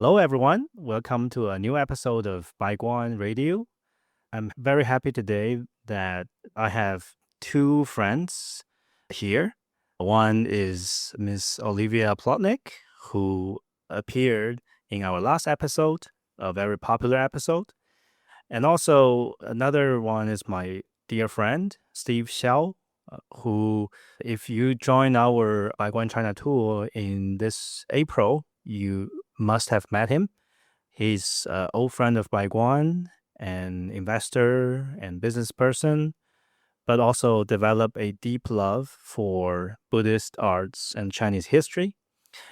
Hello, everyone. Welcome to a new episode of Baiguan Radio. I'm very happy today that I have two friends here. One is Miss Olivia Plotnick, who appeared in our last episode, a very popular episode. And also another one is my dear friend, Steve Xiao, who, if you join our Baiguan China tour in this April, you must have met him. He's an old friend of Baiguan, an investor and business person, but also developed a deep love for Buddhist arts and Chinese history.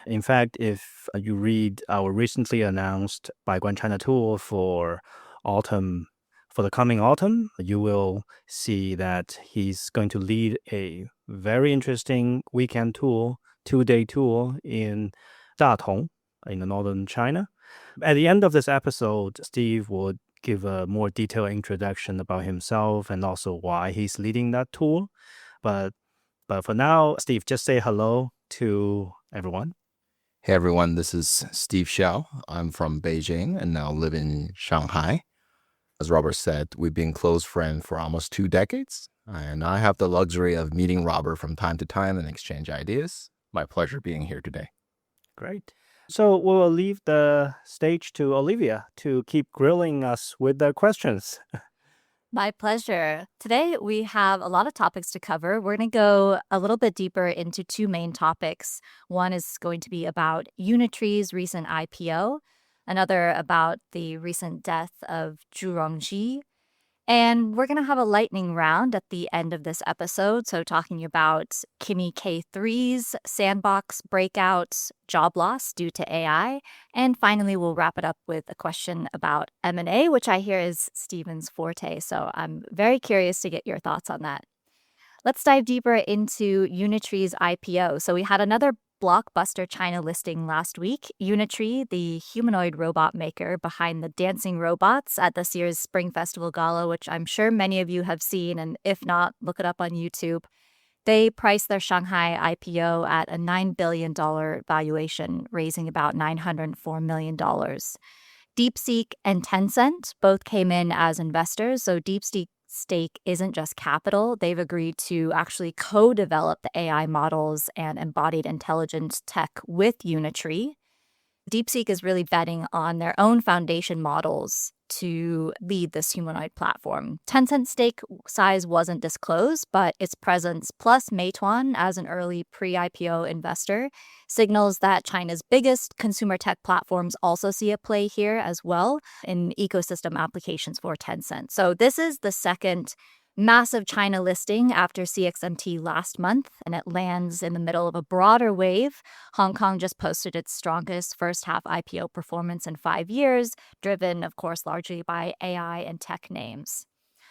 In fact, if you read our recently announced Baiguan China tour for autumn, for the coming autumn, you will see that he's going to lead a very interesting weekend tour, 2-day tour in Datong in the northern China. At the end of this episode, Steve would give a more detailed introduction about himself and also why he's leading that tour. But for now, Steve, just say hello to everyone. Hey everyone, this is Steve Xiao. I'm from Beijing and now live in Shanghai. As Robert said, we've been close friends for almost 2 decades, and I have the luxury of meeting Robert from time to time and exchange ideas. My pleasure being here today. Great. So we will leave the stage to Olivia to keep grilling us with the questions. My pleasure. Today, we have a lot of topics to cover. We're going to go a little bit deeper into two main topics. One is going to be about Unitree's recent IPO, another about the recent death of Zhu Rongji. And we're going to have a lightning round at the end of this episode. So, talking about Kimi K3's sandbox breakouts, job loss due to AI. And finally, we'll wrap it up with a question about M&A, which I hear is Steven's forte. So, I'm very curious to get your thoughts on that. Let's dive deeper into Unitree's IPO. So, we had another blockbuster China listing last week. Unitree, the humanoid robot maker behind the dancing robots at this year's Spring Festival Gala, which I'm sure many of you have seen, and if not, look it up on YouTube. They priced their Shanghai IPO at a $9 billion valuation, raising about $904 million. DeepSeek and Tencent both came in as investors. So DeepSeek's stake isn't just capital. They've agreed to actually co-develop the AI models and embodied intelligence tech with Unitree. DeepSeek is really betting on their own foundation models to lead this humanoid platform. Tencent's stake size wasn't disclosed, but its presence plus Meituan as an early pre-IPO investor signals that China's biggest consumer tech platforms also see a play here as well in ecosystem applications for Tencent. So this is the second massive China listing after CXMT last month, and it lands in the middle of a broader wave. Hong Kong just posted its strongest first half IPO performance in 5 years, driven, of course, largely by AI and tech names.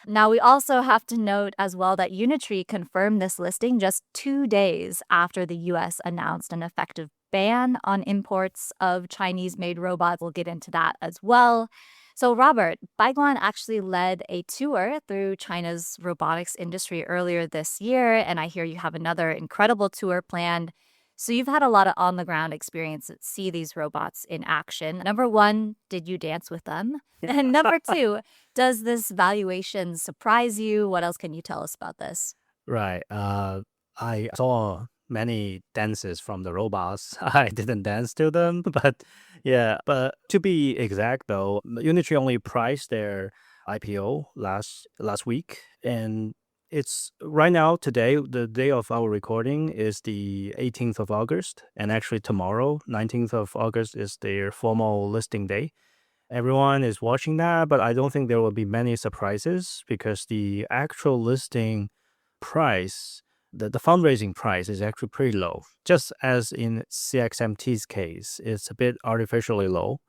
Now, we also have to note as well that Unitree confirmed this listing just 2 days after the US announced an effective ban on imports of Chinese-made robots. We'll get into that as well. So, Robert, Baiguan actually led a tour through China's robotics industry earlier this year, and I hear you have another incredible tour planned. So you've had a lot of on-the-ground experience to see these robots in action. Number one, did you dance with them? And number two, does this valuation surprise you? What else can you tell us about this? Right. I saw many dances from the robots. I didn't dance to them, but yeah. But to be exact, though, Unitree only priced their IPO last week, and it's right now today. The day of our recording is the 18th of August, and actually tomorrow, 19th of August, is their formal listing day. Everyone is watching that, but I don't think there will be many surprises because the actual listing price, the fundraising price is actually pretty low. Just as in CXMT's case, it's a bit artificially low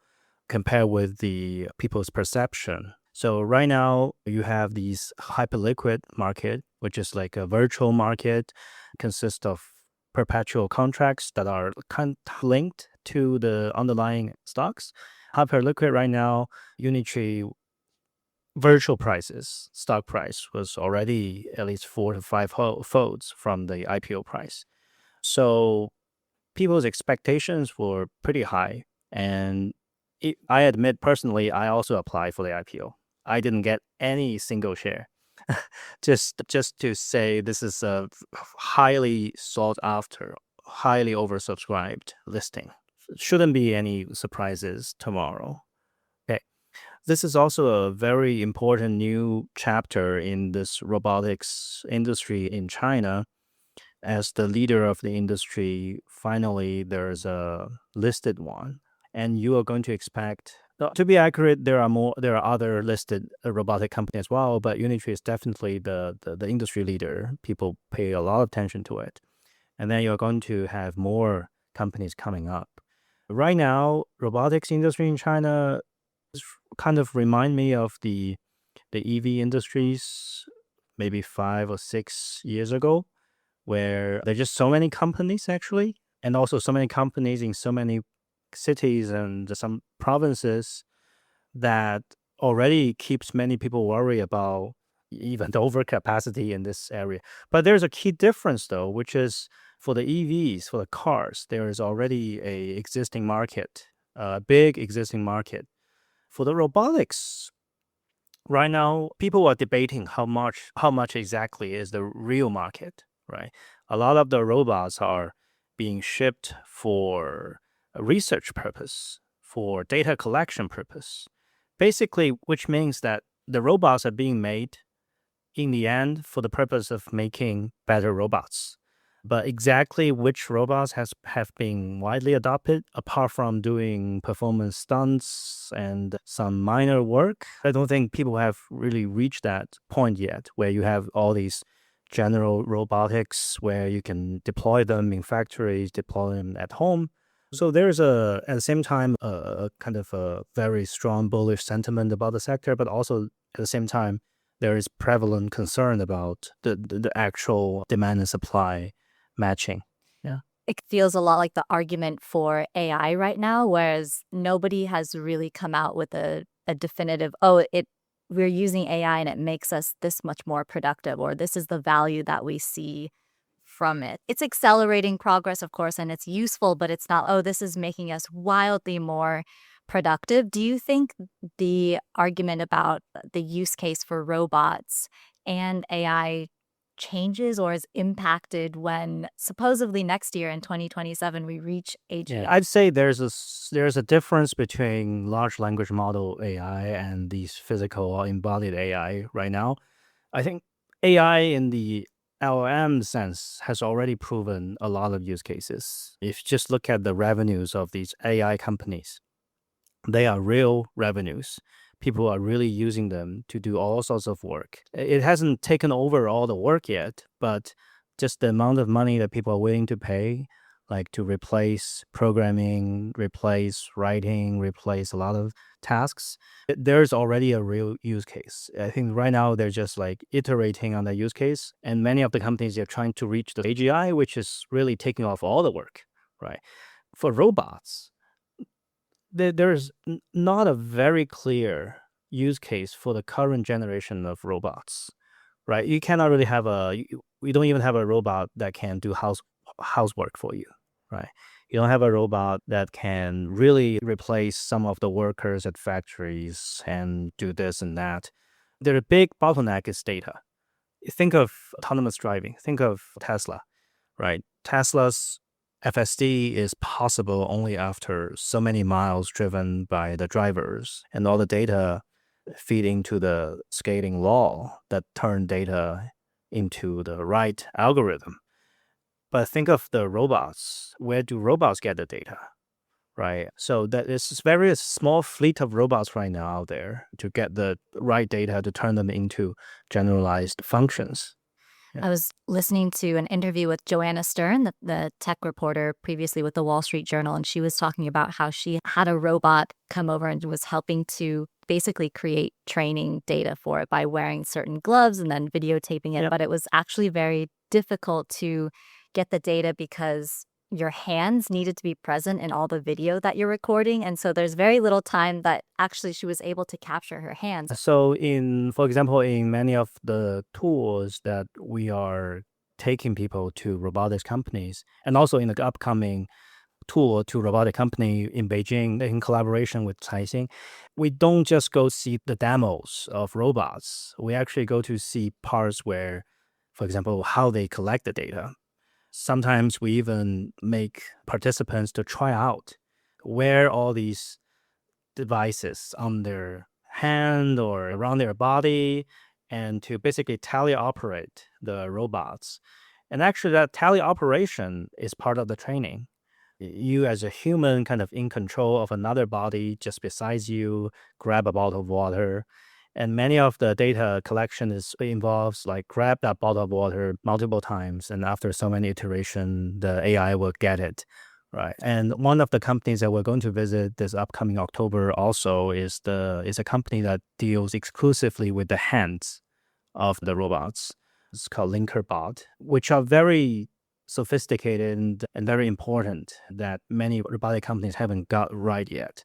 compared with the people's perception. So right now you have these hyperliquid market, which is like a virtual market, consists of perpetual contracts that are linked to the underlying stocks. Hyperliquid right now, Unitree virtual prices, stock price was already at least 4 to 5 folds from the IPO price. So people's expectations were pretty high. And I admit personally, I also applied for the IPO. I didn't get any single share. just to say this is a highly sought after, highly oversubscribed listing. Shouldn't be any surprises tomorrow. Okay. This is also a very important new chapter in this robotics industry in China. As the leader of the industry, finally there's a listed one. And you are going to expect, to be accurate, there are other listed robotic companies as well, but Unitree is definitely the industry leader. People pay a lot of attention to it. And then you're going to have more companies coming up. Right now, robotics industry in China kind of remind me of the EV industries maybe 5 or 6 years ago, where there's just so many companies actually, and also so many companies in so many cities and some provinces that already keeps many people worried about even the overcapacity in this area. But there's a key difference though, which is for the EVs, for the cars, there is already a existing market, a big existing market. For the robotics, right now, people are debating how much exactly is the real market, right? A lot of the robots are being shipped for a research purpose, for data collection purpose. Basically, which means that the robots are being made in the end for the purpose of making better robots. But exactly which robots have been widely adopted, apart from doing performance stunts and some minor work, I don't think people have really reached that point yet, where you have all these general robotics where you can deploy them in factories, deploy them at home. So there's at the same time, a kind of a very strong bullish sentiment about the sector, but also at the same time, there is prevalent concern about the actual demand and supply matching. Yeah. It feels a lot like the argument for AI right now, whereas nobody has really come out with a definitive, we're using AI and it makes us this much more productive, or this is the value that we see from it. It's accelerating progress, of course, and it's useful, but it's not, this is making us wildly more productive. Do you think the argument about the use case for robots and AI changes or is impacted when supposedly next year in 2027 we reach AGI? Yeah, I'd say there's a difference between large language model AI and these physical or embodied AI right now. I think AI in the LLM sense has already proven a lot of use cases. If you just look at the revenues of these AI companies, they are real revenues. People are really using them to do all sorts of work. It hasn't taken over all the work yet, but just the amount of money that people are willing to pay, like to replace programming, replace writing, replace a lot of tasks, there's already a real use case. I think right now they're just like iterating on that use case, and many of the companies are trying to reach the AGI, which is really taking off all the work, right? For robots, there's not a very clear use case for the current generation of robots, right? You cannot really have we don't even have a robot that can do housework for you, right? You don't have a robot that can really replace some of the workers at factories and do this and that. The big bottleneck is data. Think of autonomous driving. Think of Tesla, right? Tesla's FSD is possible only after so many miles driven by the drivers, and all the data feed into the scaling law that turn data into the right algorithm. But think of the robots. Where do robots get the data, right? So that is very small fleet of robots right now out there to get the right data to turn them into generalized functions. Yeah. I was listening to an interview with Joanna Stern, the tech reporter previously with the Wall Street Journal, and she was talking about how she had a robot come over and was helping to basically create training data for it by wearing certain gloves and then videotaping it. Yep. But it was actually very difficult to get the data because your hands needed to be present in all the video that you're recording. And so there's very little time that actually she was able to capture her hands. So for example, in many of the tools that we are taking people to robotics companies, and also in the upcoming tour to a robotic company in Beijing in collaboration with Caixin, we don't just go see the demos of robots. We actually go to see parts where, for example, how they collect the data. Sometimes we even make participants to try out wear all these devices on their hand or around their body and to basically teleoperate the robots. And actually that teleoperation is part of the training. You as a human kind of in control of another body just besides you, grab a bottle of water. And many of the data collection involves like grab that bottle of water multiple times. And after so many iterations, the AI will get it. Right. And one of the companies that we're going to visit this upcoming October also is a company that deals exclusively with the hands of the robots. It's called LinkerBot, which are very sophisticated and very important that many robotic companies haven't got right yet.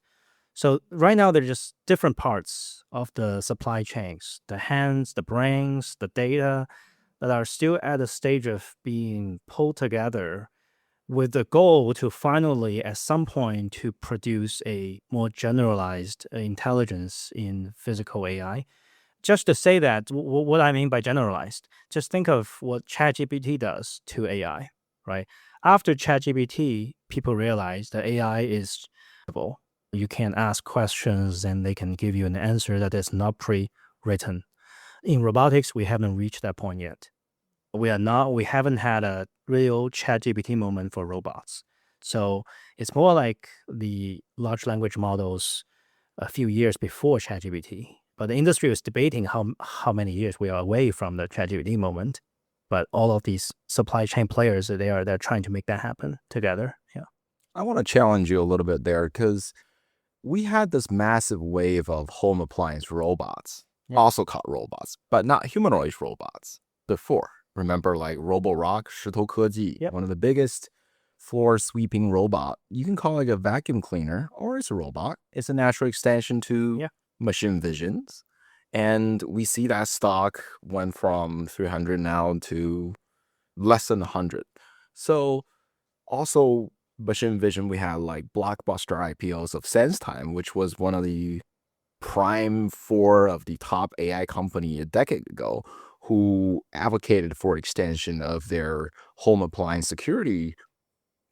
So right now, they're just different parts of the supply chains, the hands, the brains, the data that are still at a stage of being pulled together with the goal to finally, at some point, to produce a more generalized intelligence in physical AI. Just to say that, what I mean by generalized, just think of what ChatGPT does to AI, right? After ChatGPT, people realize that AI is able. You can ask questions and they can give you an answer that is not pre-written. In robotics, we haven't reached that point yet. We haven't had a real ChatGPT moment for robots. So it's more like the large language models a few years before ChatGPT. But the industry was debating how many years we are away from the ChatGPT moment. But all of these supply chain players, they're trying to make that happen together. Yeah. I want to challenge you a little bit there because we had this massive wave of home appliance robots, also called robots, but not humanoid robots before. Remember like Roborock, 石头科技, one of the biggest floor sweeping robot. You can call it a vacuum cleaner or it's a robot. It's a natural extension to machine visions. And we see that stock went from 300 now to less than 100. So also machine vision, we had like blockbuster IPOs of SenseTime, which was one of the prime 4 of the top AI company a decade ago, who advocated for extension of their home appliance security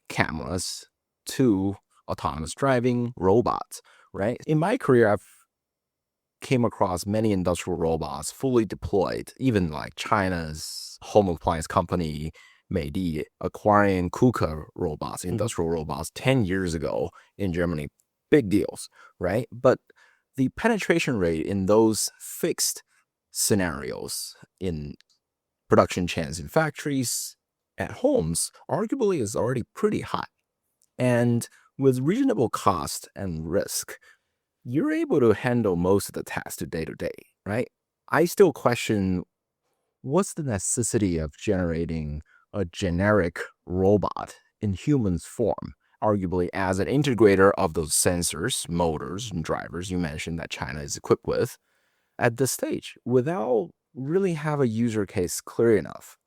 cameras to autonomous driving robots, right? In my career, I've came across many industrial robots fully deployed, even like China's home appliance company Meidi acquiring KUKA robots, industrial robots 10 years ago in Germany. Big deals, right? But the penetration rate in those fixed scenarios in production chains in factories, at homes, arguably is already pretty high. And with reasonable cost and risk, you're able to handle most of the tasks day to day, right? I still question what's the necessity of generating a generic robot in human's form, arguably as an integrator of those sensors, motors, and drivers you mentioned that China is equipped with at this stage without really have a user case clear enough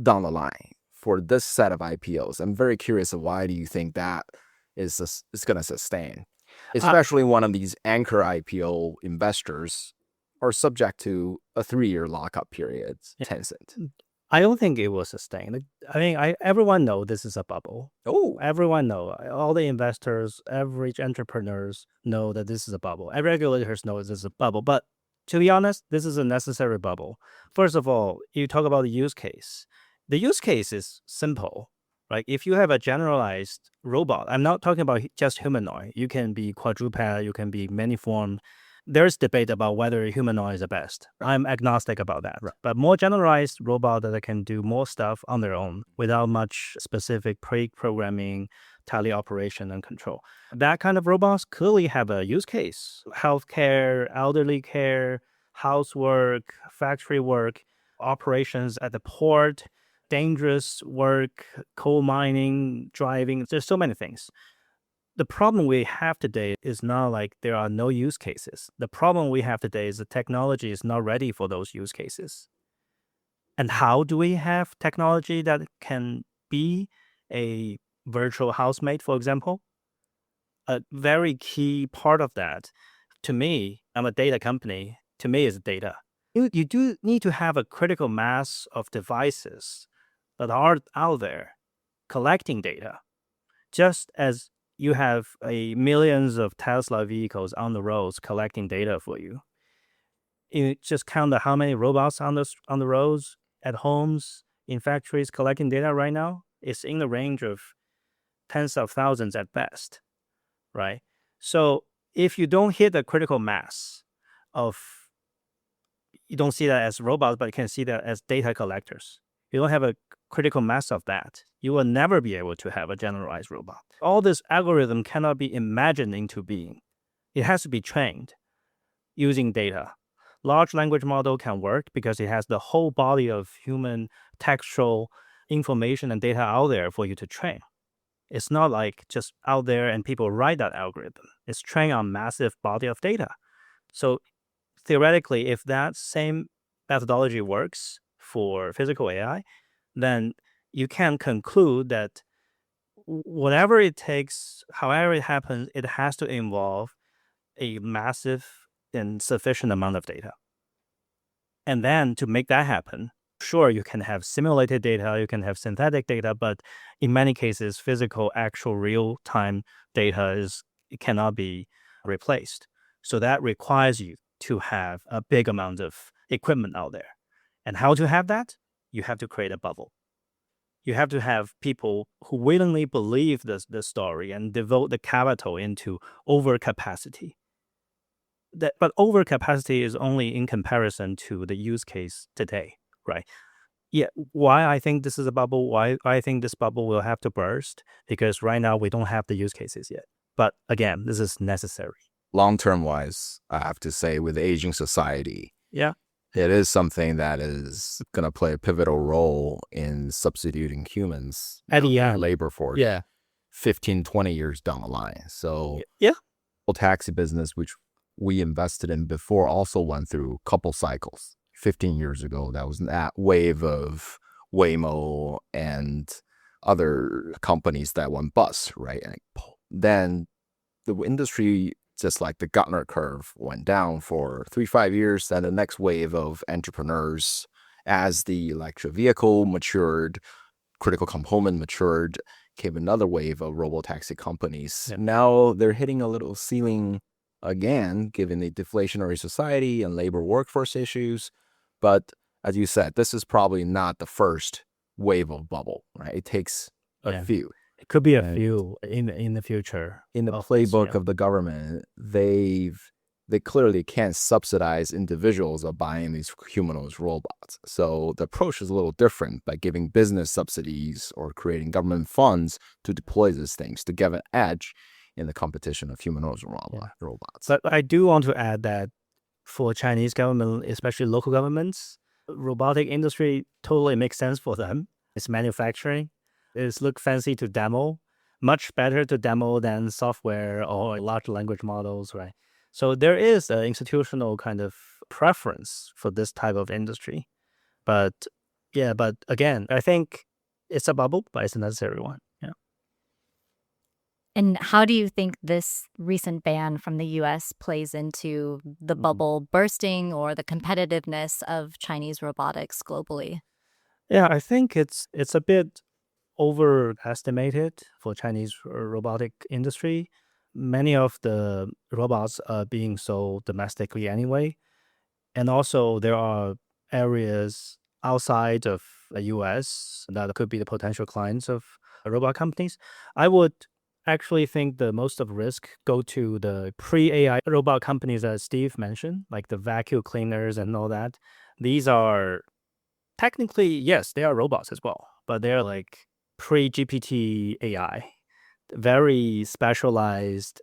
down the line for this set of IPOs. I'm very curious of why do you think that is going to sustain? Especially one of these anchor IPO investors are subject to a 3-year lockup period, Tencent. I don't think it will sustain. I mean, everyone knows this is a bubble. Oh, everyone knows. All the investors, average entrepreneurs know that this is a bubble. Every regulators know this is a bubble. But to be honest, this is a necessary bubble. First of all, you talk about the use case. The use case is simple. Like if you have a generalized robot, I'm not talking about just humanoid. You can be quadruped, you can be many form. There's debate about whether humanoid is the best. I'm agnostic about that. Right. But more generalized robot that can do more stuff on their own without much specific pre-programming, teleoperation, and control. That kind of robots clearly have a use case. Healthcare, elderly care, housework, factory work, operations at the port, dangerous work, coal mining, driving. There's so many things. The problem we have today is not like there are no use cases. The problem we have today is the technology is not ready for those use cases. And how do we have technology that can be a virtual housemate, for example. A very key part of that, to me, I'm a data company, to me is data. You do need to have a critical mass of devices that are out there collecting data, just as you have millions of Tesla vehicles on the roads collecting data for you. You just count how many robots on the roads, at homes, in factories collecting data right now. It's in the range of tens of thousands at best, right? So if you don't hit the critical mass of, you don't see that as robots, but you can see that as data collectors. You don't have a critical mass of that, you will never be able to have a generalized robot. All this algorithm cannot be imagined into being. It has to be trained using data. Large language model can work because it has the whole body of human textual information and data out there for you to train. It's not like just out there and people write that algorithm. It's trained on massive body of data. So theoretically, if that same methodology works for physical AI, then you can conclude that whatever it takes, however it happens, it has to involve a massive and sufficient amount of data. And then to make that happen, sure, you can have simulated data, you can have synthetic data, but in many cases, physical, actual, real-time data it cannot be replaced. So that requires you to have a big amount of equipment out there. And how to have that? You have to create a bubble. You have to have people who willingly believe the story and devote the capital into overcapacity. But overcapacity is only in comparison to the use case today, right? Yeah, why I think this is a bubble, why I think this bubble will have to burst, because right now we don't have the use cases yet. But again, this is necessary. Long-term wise, I have to say, with aging society, Yeah, it is something that is going to play a pivotal role in substituting humans at the end. labor force Yeah. 15, 20 years down the line. So Yeah. the taxi business, which we invested in before, also went through a couple cycles. 15 years ago, that was that wave of Waymo and other companies that went bust, right? And then the industry, just like the Gartner curve, went down for 3-5 years. Then the next wave of entrepreneurs, as the electric vehicle matured, critical component matured, came another wave of robotaxi companies. Yeah. Now they're hitting a little ceiling again, given the deflationary society and labor workforce issues. But as you said, this is probably not the first wave of bubble, right? It takes a few. It could be a few in the future. In the playbook of the government, they clearly can't subsidize individuals of buying these humanoid robots. So the approach is a little different by giving business subsidies or creating government funds to deploy these things to give an edge in the competition of humanoid robots. But I do want to add that for Chinese government, especially local governments, robotic industry totally makes sense for them. It's manufacturing. It's look fancy to demo, much better to demo than software or large language models, right? So there is an institutional kind of preference for this type of industry. But again, I think it's a bubble, but it's a necessary one. Yeah. And how do you think this recent ban from the US plays into the bubble bursting or the competitiveness of Chinese robotics globally? Yeah, I think it's a bit overestimated for Chinese robotic industry. Many of the robots are being sold domestically anyway. And also there are areas outside of the US that could be the potential clients of robot companies. I would actually think the most of risk go to the pre-AI robot companies that Steve mentioned, like the vacuum cleaners and all that. These are technically, yes, they are robots as well, but they're like pre-GPT AI, very specialized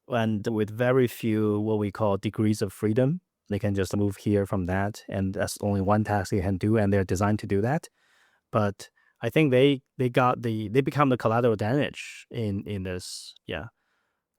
and with very few what we call degrees of freedom. They can just move here from that, and that's only one task they can do, and they're designed to do that. But I think they become the collateral damage in this. Yeah.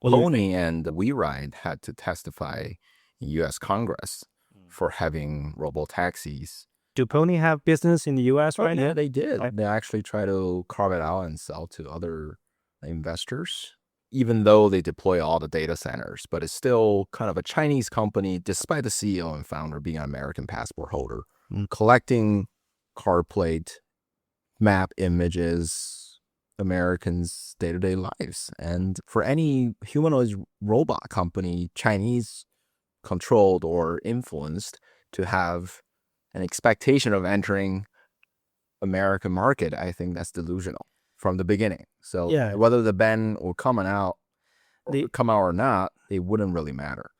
Pony and WeRide had to testify in U.S. Congress for having robotaxis Do Pony have business in the US right Yeah, now? they did. They actually try to carve it out and sell to other investors, even though they deploy all the data centers. But it's still kind of a Chinese company, despite the CEO and founder being an American passport holder, collecting card plate, map images, Americans' day-to-day lives. And for any humanoid robot company, Chinese controlled or influenced, to have an expectation of entering American market, I think that's delusional from the beginning. So Yeah. whether the ban will come out or not, it wouldn't really matter.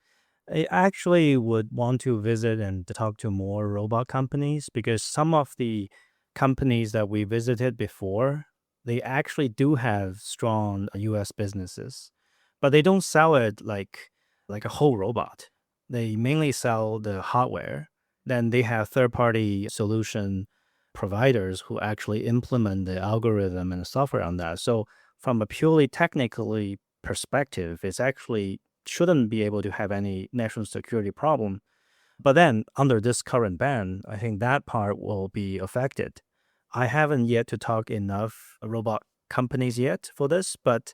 I actually would want to visit and to talk to more robot companies, because some of the companies that we visited before, they actually do have strong US businesses, but they don't sell it like a whole robot. They mainly sell the hardware. Then they have third-party solution providers who actually implement the algorithm and the software on that. So from a purely technically perspective, it's actually shouldn't be able to have any national security problem. But then under this current ban, I think that part will be affected. I haven't yet to talk enough robot companies yet for this, but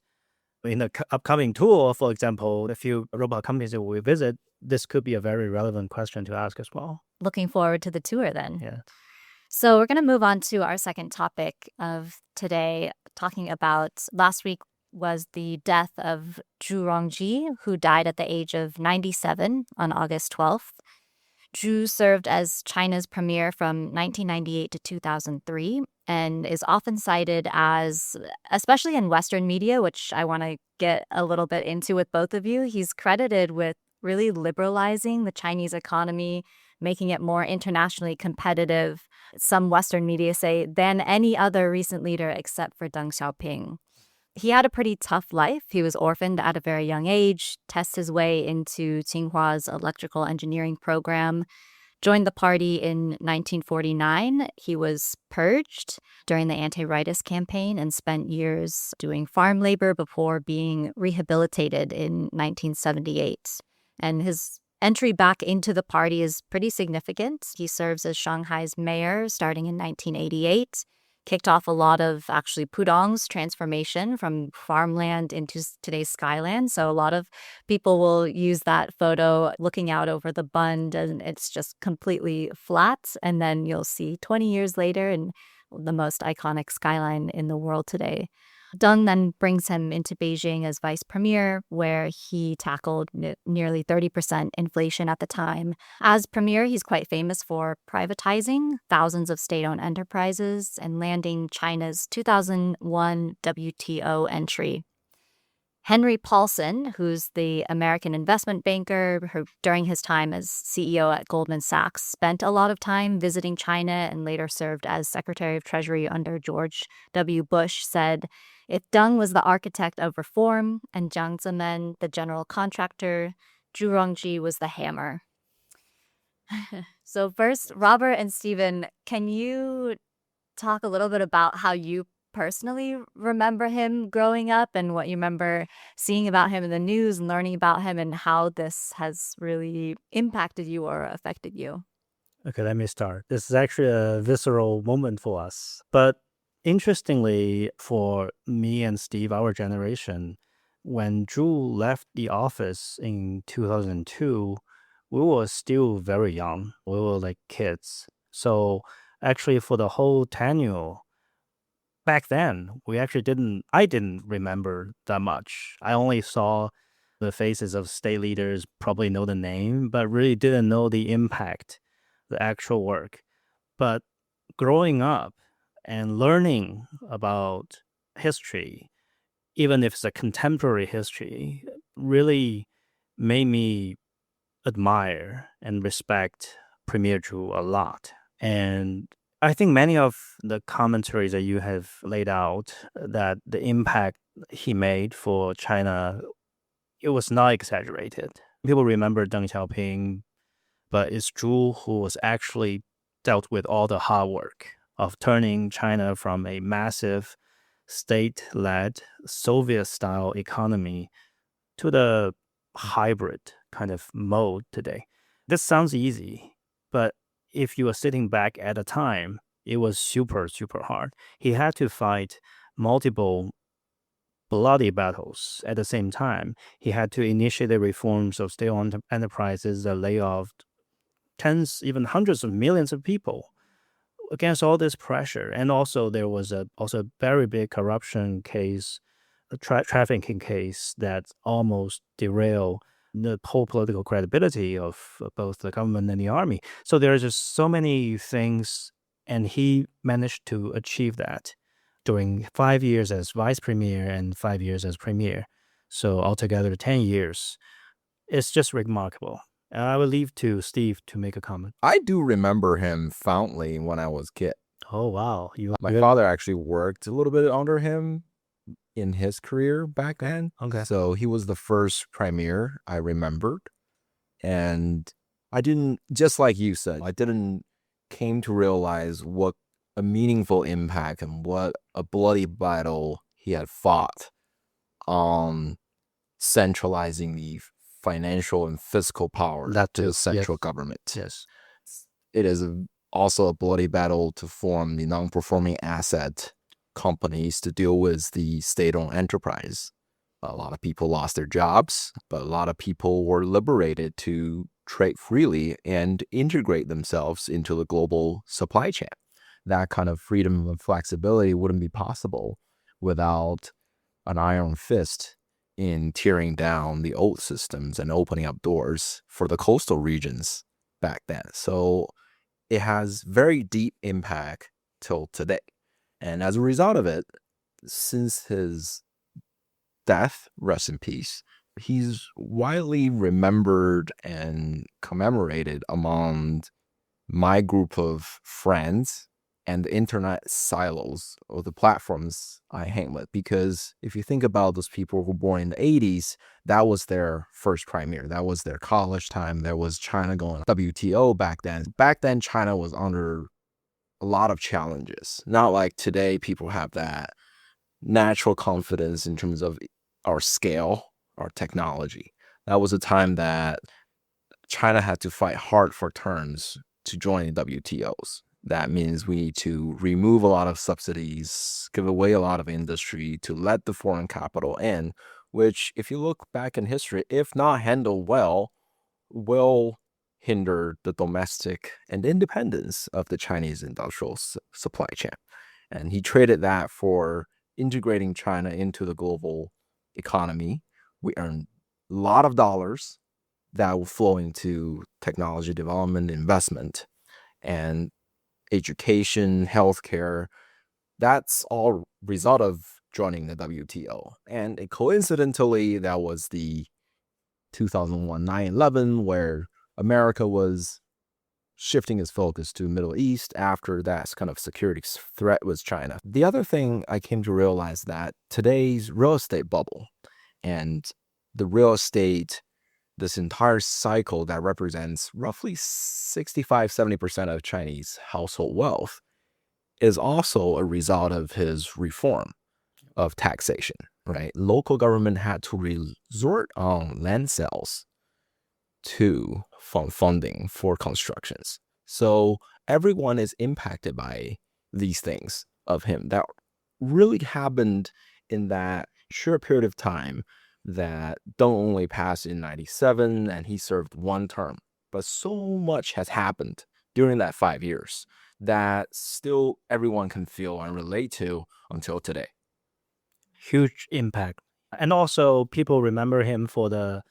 in the upcoming tour, for example, a few robot companies that we visit, this could be a very relevant question to ask as well. Looking forward to the tour then. Yeah. So we're going to move on to our second topic of today, talking about last week was the death of Zhu Rongji, who died at the age of 97 on August 12th. Zhu served as China's premier from 1998 to 2003 and is often cited as, especially in Western media, which I want to get a little bit into with both of you, he's credited with really liberalizing the Chinese economy, making it more internationally competitive. Some Western media say than any other recent leader except for Deng Xiaoping. He had a pretty tough life. He was orphaned at a very young age, tested his way into Tsinghua's electrical engineering program, joined the party in 1949. He was purged during the anti-rightist campaign and spent years doing farm labor before being rehabilitated in 1978. And his entry back into the party is pretty significant. He serves as Shanghai's mayor starting in 1988. Kicked off a lot of actually Pudong's transformation from farmland into today's Skyland. So a lot of people will use that photo looking out over the Bund and it's just completely flat. And then you'll see 20 years later and the most iconic skyline in the world today. Deng then brings him into Beijing as vice premier, where he tackled nearly 30% inflation at the time. As premier, he's quite famous for privatizing thousands of state-owned enterprises and landing China's 2001 WTO entry. Henry Paulson, who's the American investment banker who, during his time as CEO at Goldman Sachs, spent a lot of time visiting China and later served as Secretary of Treasury under George W. Bush, said, if Deng was the architect of reform and Jiang Zemin the general contractor, Zhu Rongji was the hammer. So first, Robert and Steven, can you talk a little bit about how you personally remember him growing up and what you remember seeing about him in the news and learning about him and how this has really impacted you or affected you? Okay, let me start. This is actually a visceral moment for us. But interestingly, for me and Steve, our generation, when Zhu left the office in 2002, we were still very young. We were like kids. So actually for the whole tenure, back then, I didn't remember that much. I only saw the faces of state leaders, probably know the name, but really didn't know the impact, the actual work. But growing up and learning about history, even if it's a contemporary history, really made me admire and respect Premier Zhu a lot. And I think many of the commentaries that you have laid out, that the impact he made for China, it was not exaggerated. People remember Deng Xiaoping, but it's Zhu who was actually dealt with all the hard work of turning China from a massive state-led Soviet-style economy to the hybrid kind of mode today. This sounds easy, but if you were sitting back at the time, it was super, super hard. He had to fight multiple bloody battles at the same time. He had to initiate the reforms of state-owned enterprises that lay off tens, even hundreds of millions of people against all this pressure. And also there was a very big corruption case, a trafficking case that almost derailed the whole political credibility of both the government and the army. So there are just so many things, and he managed to achieve that during 5 years as vice premier and 5 years as premier. So altogether 10 years. It's just remarkable. I will leave to Steve to make a comment. I do remember him fondly when I was a kid. Oh, wow. My father actually worked a little bit under him in his career back then. Okay. So he was the first premier I remembered. And I didn't, just like you said, I didn't came to realize what a meaningful impact and what a bloody battle he had fought on centralizing the financial and fiscal power to the central government. Yes. It is also a bloody battle to form the non-performing asset companies to deal with the state-owned enterprise. A lot of people lost their jobs, but a lot of people were liberated to trade freely and integrate themselves into the global supply chain. That kind of freedom and flexibility wouldn't be possible without an iron fist in tearing down the old systems and opening up doors for the coastal regions back then. So it has very deep impact till today. And as a result of it, since his death, rest in peace, he's widely remembered and commemorated among my group of friends and the internet silos or the platforms I hang with. Because if you think about those people who were born in the 80s, that was their first premier. That was their college time. There was China going WTO back then. Back then, China was under a lot of challenges. Not like today, people have that natural confidence in terms of our scale, our technology. That was a time that China had to fight hard for terms to join the WTOs. That means we need to remove a lot of subsidies, give away a lot of industry to let the foreign capital in, which, if you look back in history, if not handled well, will hinder the domestic and independence of the Chinese industrial supply chain. And he traded that for integrating China into the global economy. We earned a lot of dollars that will flow into technology development, investment, and education, healthcare. That's all result of joining the WTO. And coincidentally, that was the 2001 9/11, where America was shifting its focus to Middle East after that kind of security threat was China. The other thing I came to realize that today's real estate bubble and the real estate, this entire cycle that represents roughly 65-70% of Chinese household wealth, is also a result of his reform of taxation, right? Local government had to resort on land sales to funding for constructions. So everyone is impacted by these things of him that really happened in that short period of time that don't only pass in 97 and he served one term, but so much has happened during that 5 years that still everyone can feel and relate to until today. Huge impact. And also people remember him for the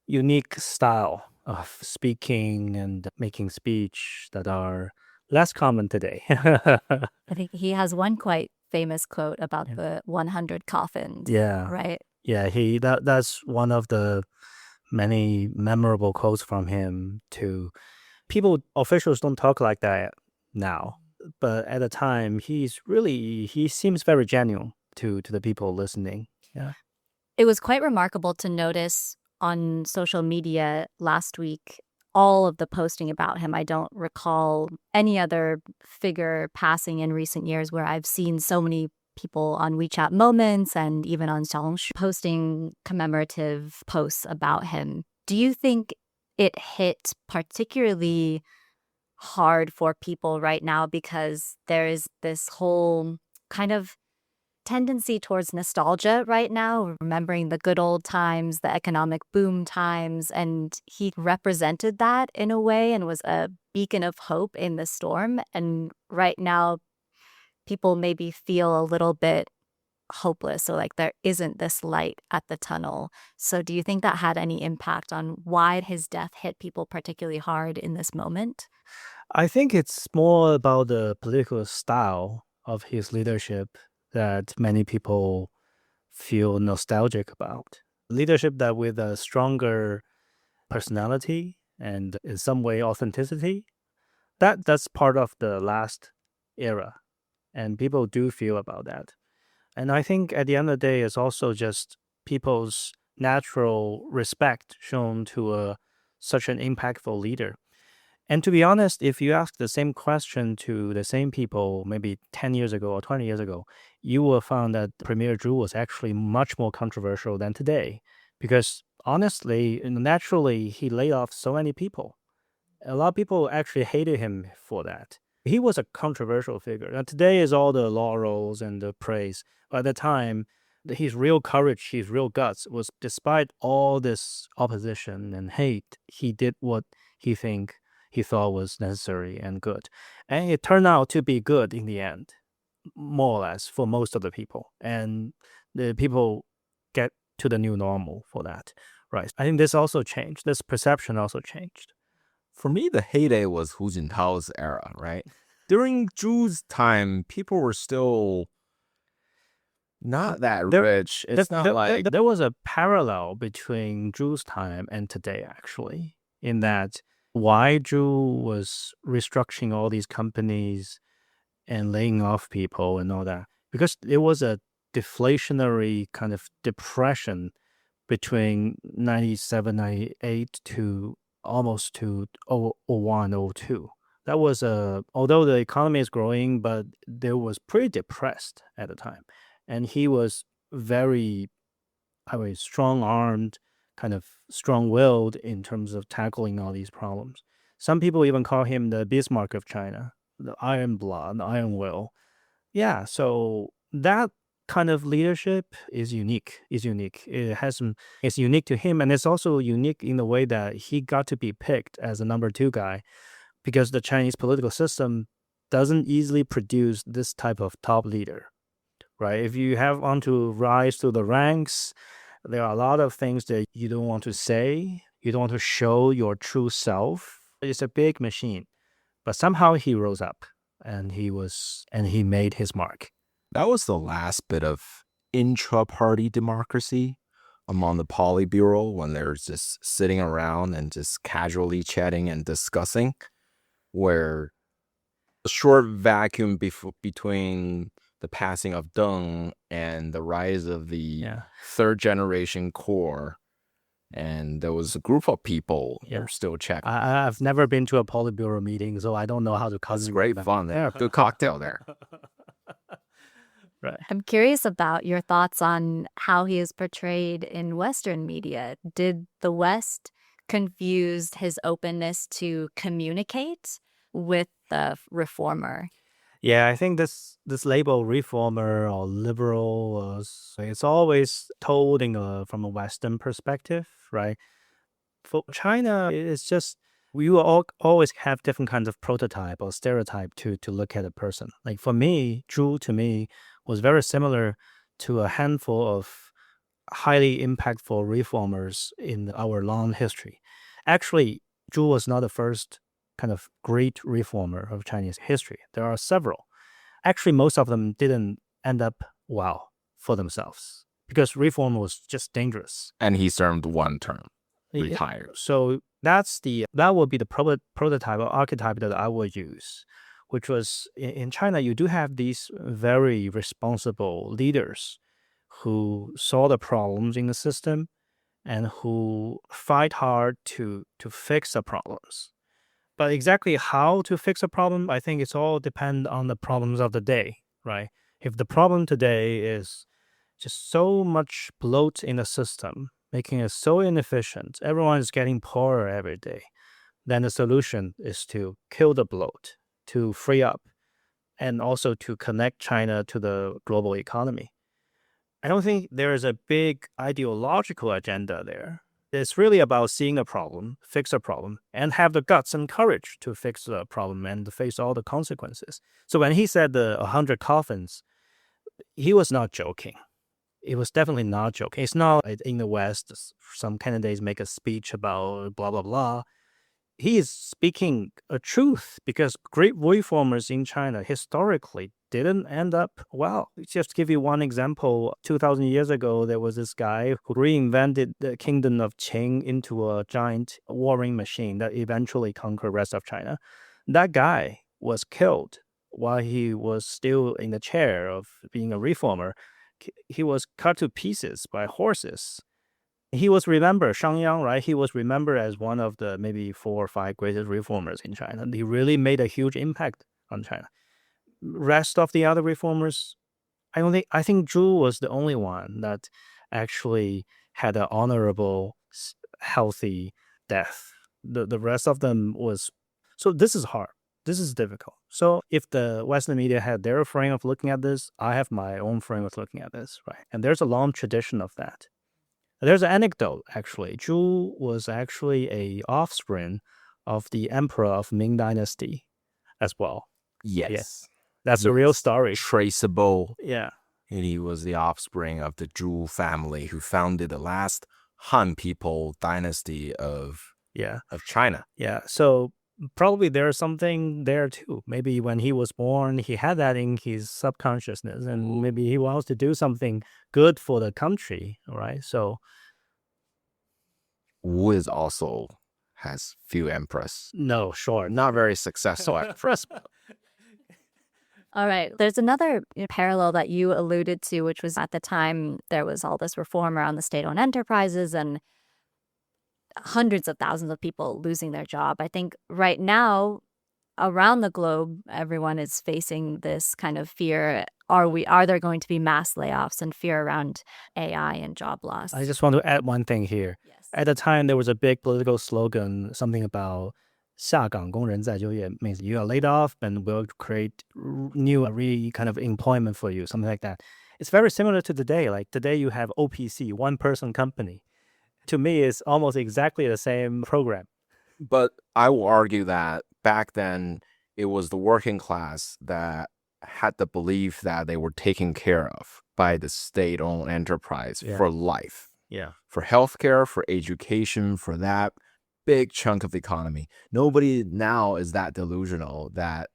unique style of speaking and making speech that are less common today. I think he has one quite famous quote about the 100 coffins. Yeah. Right? Yeah, that's one of the many memorable quotes from him too. Officials don't talk like that now. But at the time, he seems very genuine to the people listening. Yeah. It was quite remarkable to notice on social media last week all of the posting about him. I don't recall any other figure passing in recent years where I've seen so many people on WeChat Moments and even on Xiaohongshu posting commemorative posts about him. Do you think it hit particularly hard for people right now because there is this whole kind of tendency towards nostalgia right now, remembering the good old times, the economic boom times, and he represented that in a way and was a beacon of hope in the storm. And right now, people maybe feel a little bit hopeless. So, like, there isn't this light at the tunnel. So, do you think that had any impact on why his death hit people particularly hard in this moment? I think it's more about the political style of his leadership that many people feel nostalgic about. Leadership that with a stronger personality and in some way authenticity, that's part of the last era. And people do feel about that. And I think at the end of the day, it's also just people's natural respect shown to such an impactful leader. And to be honest, if you ask the same question to the same people maybe 10 years ago or 20 years ago, you will find that Premier Zhu was actually much more controversial than today. Because honestly, naturally, he laid off so many people. A lot of people actually hated him for that. He was a controversial figure. Now, today is all the laurels and the praise. By the time, his real courage, his real guts was despite all this opposition and hate, he did what he thought was necessary and good. And it turned out to be good in the end, more or less, for most of the people. And the people get to the new normal for that. Right. I think this also changed. This perception also changed. For me, the heyday was Hu Jintao's era, right? During Zhu's time, people were still not that rich. It's not like there was a parallel between Zhu's time and today, actually, in that why Zhu was restructuring all these companies and laying off people and all that, because it was a deflationary kind of depression between 97, 98 to almost to 01, 02. That was although the economy is growing, but they was pretty depressed at the time. And he was very, strong-armed, kind of strong-willed in terms of tackling all these problems. Some people even call him the Bismarck of China, the iron blood, the iron will. Yeah, so that kind of leadership is unique. It's unique to him, and it's also unique in the way that he got to be picked as a number 2 guy, because the Chinese political system doesn't easily produce this type of top leader, right? If you want to rise through the ranks, there are a lot of things that you don't want to say. You don't want to show your true self. It's a big machine, but somehow he rose up, and he made his mark. that was the last bit of intra-party democracy among the Politburo, when they're just sitting around and just casually chatting and discussing, where a short vacuum between the passing of Deng and the rise of the third generation core, and there was a group of people that are still chatting. I've never been to a Politburo meeting, so I don't know how to It's great fun there. Good cocktail there. Right. I'm curious about your thoughts on how he is portrayed in Western media. Did the West confuse his openness to communicate with the reformer? Yeah, I think this label reformer or liberal, it's always told from a Western perspective, right? For China, it's just we will always have different kinds of prototype or stereotype to look at a person. Like for me, Zhu to me was very similar to a handful of highly impactful reformers in our long history. Actually, Zhu was not the first kind of great reformer of Chinese history. There are several. Actually, most of them didn't end up well for themselves because reform was just dangerous. And he served one term, retired. So that would be the prototype or archetype that I would use, which was in China, you do have these very responsible leaders who saw the problems in the system and who fight hard to fix the problems. But exactly how to fix a problem, I think it's all depend on the problems of the day, right? If the problem today is just so much bloat in the system, making it so inefficient, everyone is getting poorer every day, then the solution is to kill the bloat, to free up, and also to connect China to the global economy. I don't think there is a big ideological agenda there. It's really about seeing a problem, fix a problem, and have the guts and courage to fix the problem and to face all the consequences. So when he said the 100 coffins, he was not joking. It was definitely not joking. It's not like in the West, some candidates make a speech about blah, blah, blah. He is speaking a truth because great reformers in China historically didn't end up well. Just to give you one example, 2,000 years ago, there was this guy who reinvented the kingdom of Qing into a giant warring machine that eventually conquered the rest of China. That guy was killed while he was still in the chair of being a reformer. He was cut to pieces by horses. He was remembered, Shangyang, right? He was remembered as one of the maybe 4 or 5 greatest reformers in China. He really made a huge impact on China. Rest of the other reformers, I think Zhu was the only one that actually had an honorable, healthy death. The rest of them was... So this is hard. This is difficult. So if the Western media had their frame of looking at this, I have my own frame of looking at this, right? And there's a long tradition of that. There's an anecdote, actually. Zhu was actually a offspring of the emperor of Ming Dynasty as well. Yes. That's a real story. Traceable. Yeah. And he was the offspring of the Zhu family who founded the last Han people dynasty of China. Yeah. So probably there's something there too. Maybe when he was born, he had that in his subconsciousness, and maybe he wants to do something good for the country, right? So Wu is also has few empress. No, sure. Not very successful empress. All right. There's another parallel that you alluded to, which was at the time there was all this reform around the state-owned enterprises and hundreds of thousands of people losing their job. I think right now around the globe, everyone is facing this kind of fear. Are there going to be mass layoffs and fear around AI and job loss? I just want to add one thing here. Yes. At the time, there was a big political slogan, something about 下岗工人再就业, means you are laid off and we'll create new kind of employment for you, something like that. It's very similar to today. Like today you have OPC, one person company. To me, it's almost exactly the same program. But I will argue that back then it was the working class that had the belief that they were taken care of by the state-owned enterprise for life. Yeah. For healthcare, for education, for that big chunk of the economy. Nobody now is that delusional that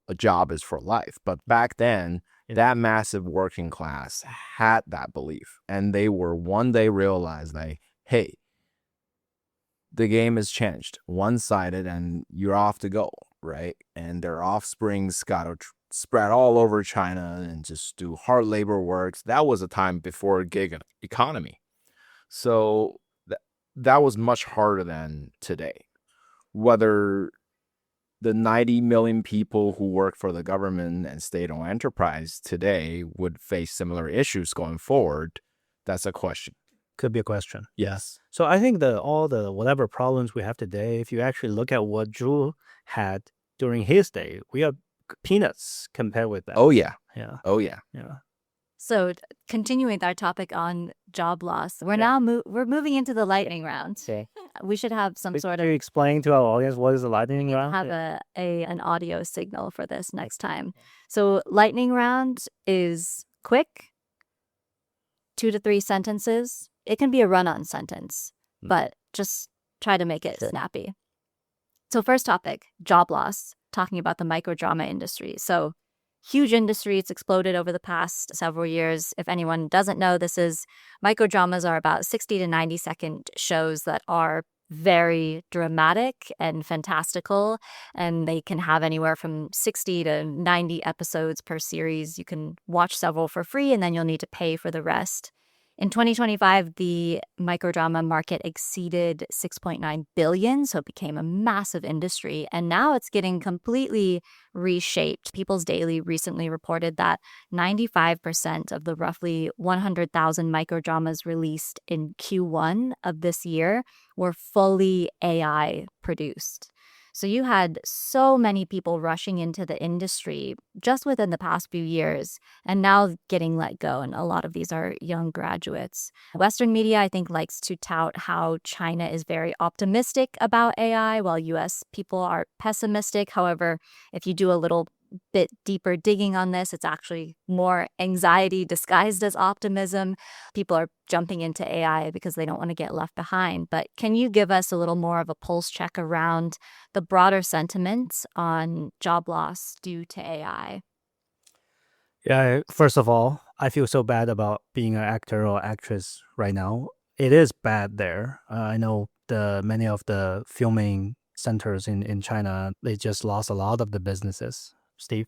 a job is for life. But back then, that massive working class had that belief. And they were one day realized like, hey, the game has changed, one-sided, and you're off to go, right? And their offsprings got to spread all over China and just do hard labor works. That was a time before gig economy. So that was much harder than today. Whether the 90 million people who work for the government and state-owned enterprise today would face similar issues going forward, that's a question. Could be a question. Yes. So I think all the whatever problems we have today, if you actually look at what Zhu had during his day, we are peanuts compared with that. Oh, yeah. Yeah. Oh, yeah. Yeah. So continuing our topic on job loss, we're now we're moving into the lightning round. Okay. We should have some sort Can of... you explain to our audience what is the lightning round? Have an audio signal for this next time. So lightning round is quick, 2 to 3 sentences. It can be a run-on sentence, but just try to make it snappy. So first topic, job loss, talking about the microdrama industry. So huge industry. It's exploded over the past several years. If anyone doesn't know, microdramas are about 60 to 90 second shows that are very dramatic and fantastical, and they can have anywhere from 60 to 90 episodes per series. You can watch several for free, and then you'll need to pay for the rest. In 2025, the microdrama market exceeded 6.9 billion, so it became a massive industry. And now it's getting completely reshaped. People's Daily recently reported that 95% of the roughly 100,000 microdramas released in Q1 of this year were fully AI produced. So you had so many people rushing into the industry just within the past few years and now getting let go. And a lot of these are young graduates. Western media, I think, likes to tout how China is very optimistic about AI, while US people are pessimistic. However, if you do a little bit deeper digging on this, it's actually more anxiety disguised as optimism. People are jumping into AI because they don't want to get left behind. But can you give us a little more of a pulse check around the broader sentiments on job loss due to AI? Yeah, first of all, I feel so bad about being an actor or actress right now. It is bad there. I know many of the filming centers in China, they just lost a lot of the businesses. Steve?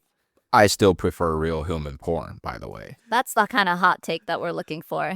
I still prefer real human porn, by the way. That's the kind of hot take that we're looking for.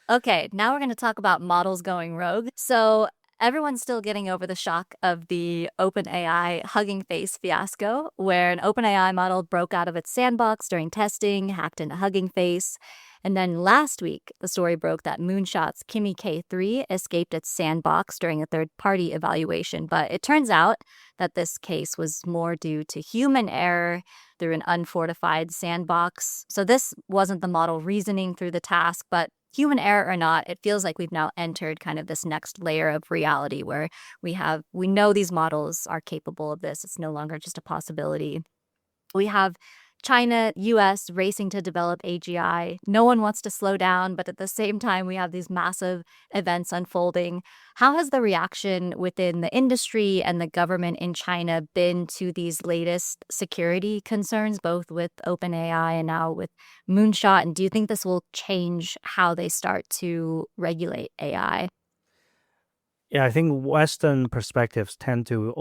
Okay, now we're going to talk about models going rogue. So everyone's still getting over the shock of the OpenAI Hugging Face fiasco, where an OpenAI model broke out of its sandbox during testing, hacked into Hugging Face. And then last week, the story broke that Moonshot's Kimi K3 escaped its sandbox during a third-party evaluation. But it turns out that this case was more due to human error through an unfortified sandbox. So this wasn't the model reasoning through the task, but human error or not, it feels like we've now entered kind of this next layer of reality where we know these models are capable of this. It's no longer just a possibility. We have China, US racing to develop AGI. No one wants to slow down, but at the same time, we have these massive events unfolding. How has the reaction within the industry and the government in China been to these latest security concerns, both with OpenAI and now with Moonshot? And do you think this will change how they start to regulate AI? Yeah, I think Western perspectives tend to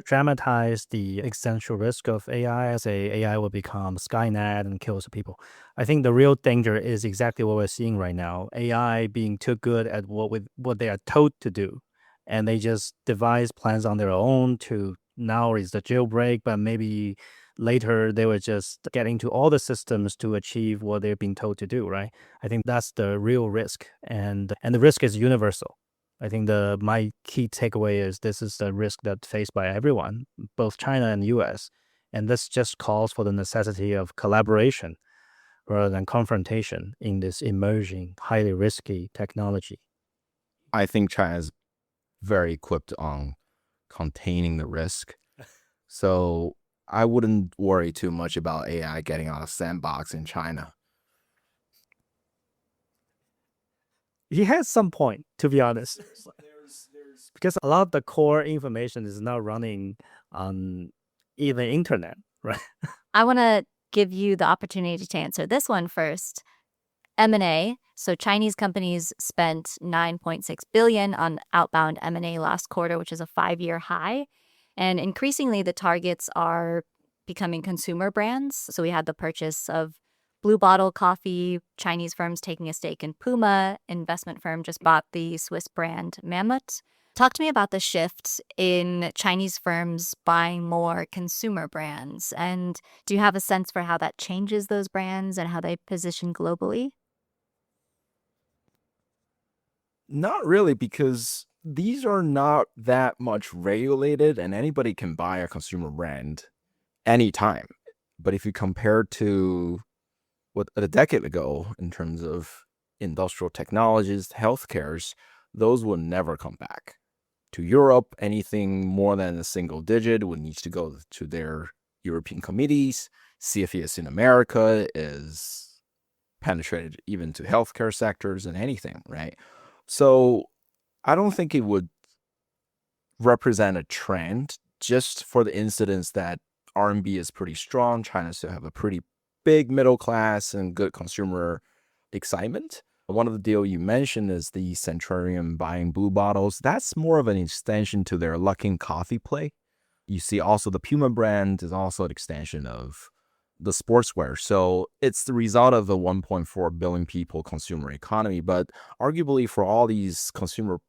dramatize the existential risk of AI. Say AI will become Skynet and kills people. I think the real danger is exactly what we're seeing right now. AI being too good at what they are told to do, and they just devise plans on their own to now is the jailbreak, but maybe later they were just getting to all the systems to achieve what they're being told to do, right? I think that's the real risk, and the risk is universal. I think my key takeaway is this is the risk that's faced by everyone, both China and US. And this just calls for the necessity of collaboration rather than confrontation in this emerging, highly risky technology. I think China is very equipped on containing the risk. So I wouldn't worry too much about AI getting out of sandbox in China. He has some point, to be honest. Because a lot of the core information is now running on even internet, right? I want to give you the opportunity to answer this one first. M&A. So Chinese companies spent 9.6 billion on outbound M&A last quarter, which is a 5-year high. And increasingly, the targets are becoming consumer brands. So we had the purchase of Blue Bottle Coffee, Chinese firms taking a stake in Puma, investment firm just bought the Swiss brand Mammut. Talk to me about the shift in Chinese firms buying more consumer brands. And do you have a sense for how that changes those brands and how they position globally? Not really, because these are not that much regulated and anybody can buy a consumer brand anytime. But if you compare to what a decade ago in terms of industrial technologies, healthcares, those will never come back. To Europe, anything more than a single digit would need to go to their European committees. See if it's in America is penetrated even to healthcare sectors and anything, right? So I don't think it would represent a trend just for the incidence that RMB is pretty strong. China still have a pretty big middle class and good consumer excitement. One of the deal you mentioned is the Centurion buying Blue Bottles. That's more of an extension to their Luckin Coffee play. You see also the Puma brand is also an extension of the sportswear. So it's the result of a 1.4 billion people consumer economy. But arguably for all these consumer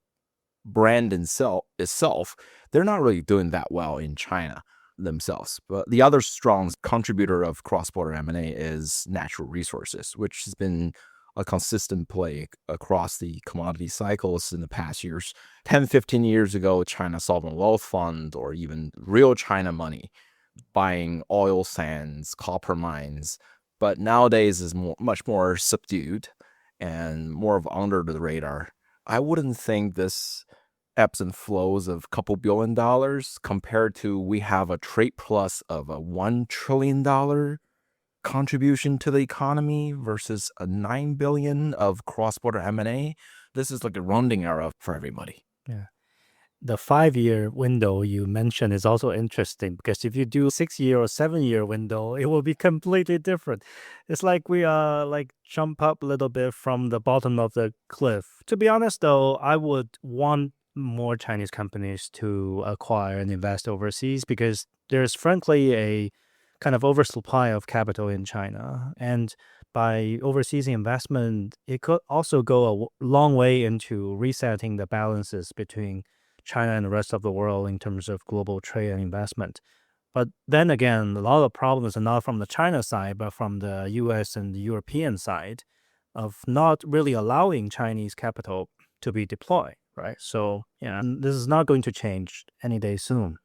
brand itself, they're not really doing that well in China themselves. But the other strong contributor of cross-border M&A is natural resources, which has been a consistent play across the commodity cycles in the past years. 10, 15 years ago, China Sovereign Wealth Fund or even real China money buying oil sands, copper mines, but nowadays is much more subdued and more of under the radar. I wouldn't think this ebbs and flows of a couple $1 billion compared to we have a trade plus of a $1 trillion contribution to the economy versus a 9 billion of cross-border M&A. This is like a rounding error for everybody. Yeah. The 5-year window you mentioned is also interesting because if you do 6-year or 7-year window, it will be completely different. It's like we jump up a little bit from the bottom of the cliff. To be honest, though, I would want more Chinese companies to acquire and invest overseas because there's frankly a kind of oversupply of capital in China. And by overseas investment, it could also go a long way into resetting the balances between China and the rest of the world in terms of global trade and investment. But then again, a lot of problems are not from the China side, but from the US and the European side of not really allowing Chinese capital to be deployed, right? So, yeah, this is not going to change any day soon.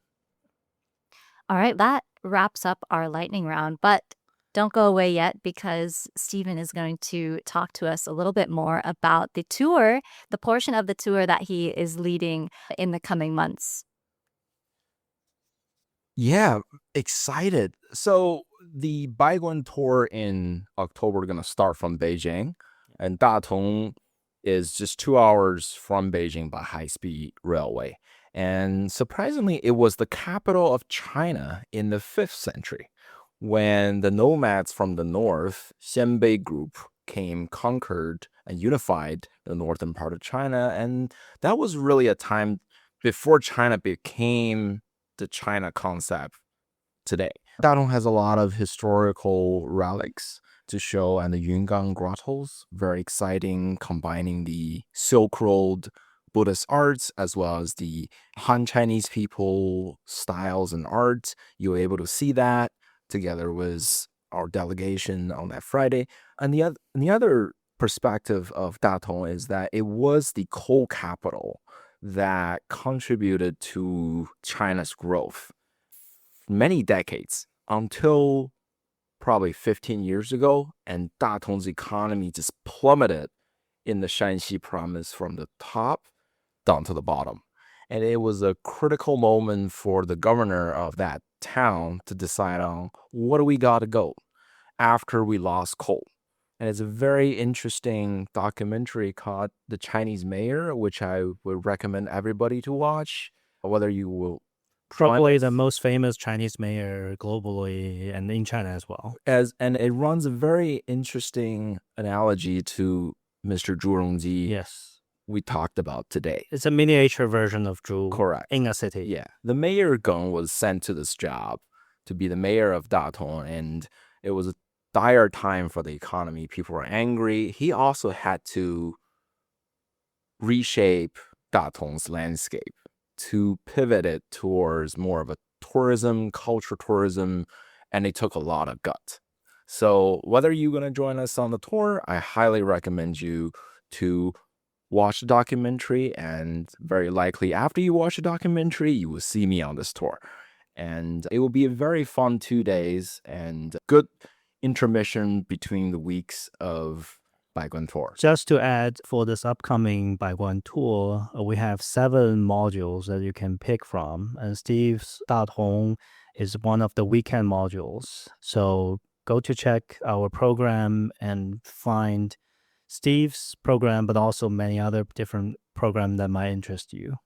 All right, that wraps up our lightning round, but don't go away yet because Steven is going to talk to us a little bit more about the tour, the portion of the tour that he is leading in the coming months. Yeah, excited. So the Baiguan tour in October is going to start from Beijing, and Datong is just 2 hours from Beijing by high-speed railway. And surprisingly, it was the capital of China in the 5th century when the nomads from the north, Xianbei group, came, conquered, and unified the northern part of China. And that was really a time before China became the China concept today. Datong has a lot of historical relics to show, and the Yungang grottos, very exciting, combining the Silk Road Buddhist arts as well as the Han Chinese people styles and arts. You were able to see that together with our delegation on that Friday. And the other perspective of Datong is that it was the coal capital that contributed to China's growth many decades until probably 15 years ago, and Datong's economy just plummeted in the Shanxi province from the top down to the bottom. And it was a critical moment for the governor of that town to decide on what do we got to go after we lost coal. And it's a very interesting documentary called The Chinese Mayor, which I would recommend everybody to watch, whether you will. Probably the most famous Chinese mayor globally and in China as well. And it runs a very interesting analogy to Mr. Zhu Rongji. Yes. We talked about today. It's a miniature version of Zhu. Correct. In a city. Yeah. The mayor Geng was sent to this job to be the mayor of Datong, and it was a dire time for the economy. People were angry. He also had to reshape Datong's landscape to pivot it towards more of a tourism, culture tourism, and it took a lot of gut. So whether you're going to join us on the tour, I highly recommend you to watch the documentary, and very likely after you watch the documentary, you will see me on this tour. And it will be a very fun 2 days and good intermission between the weeks of Baiguan tour. Just to add, for this upcoming Baiguan tour, we have 7 modules that you can pick from, and Steve's Datong is one of the weekend modules. So go to check our program and find Steve's program, but also many other different programs that might interest you.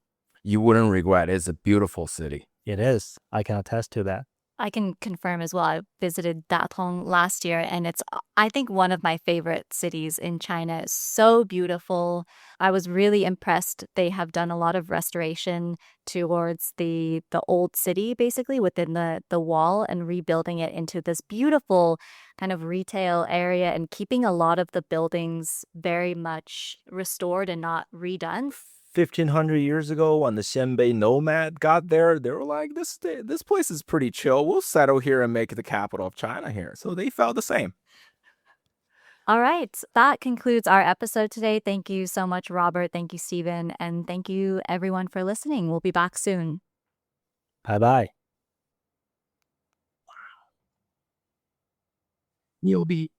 You wouldn't regret it. It's a beautiful city. It is. I can attest to that. I can confirm as well. I visited Datong last year, and it's, I think, one of my favorite cities in China. It's so beautiful. I was really impressed. They have done a lot of restoration towards the old city, basically within the wall, and rebuilding it into this beautiful kind of retail area, and keeping a lot of the buildings very much restored and not redone. 1,500 years ago, when the Xianbei nomad got there, they were like, this place is pretty chill. We'll settle here and make it the capital of China here. So they felt the same. All right. That concludes our episode today. Thank you so much, Robert. Thank you, Steven. And thank you, everyone, for listening. We'll be back soon. Bye bye. 牛逼。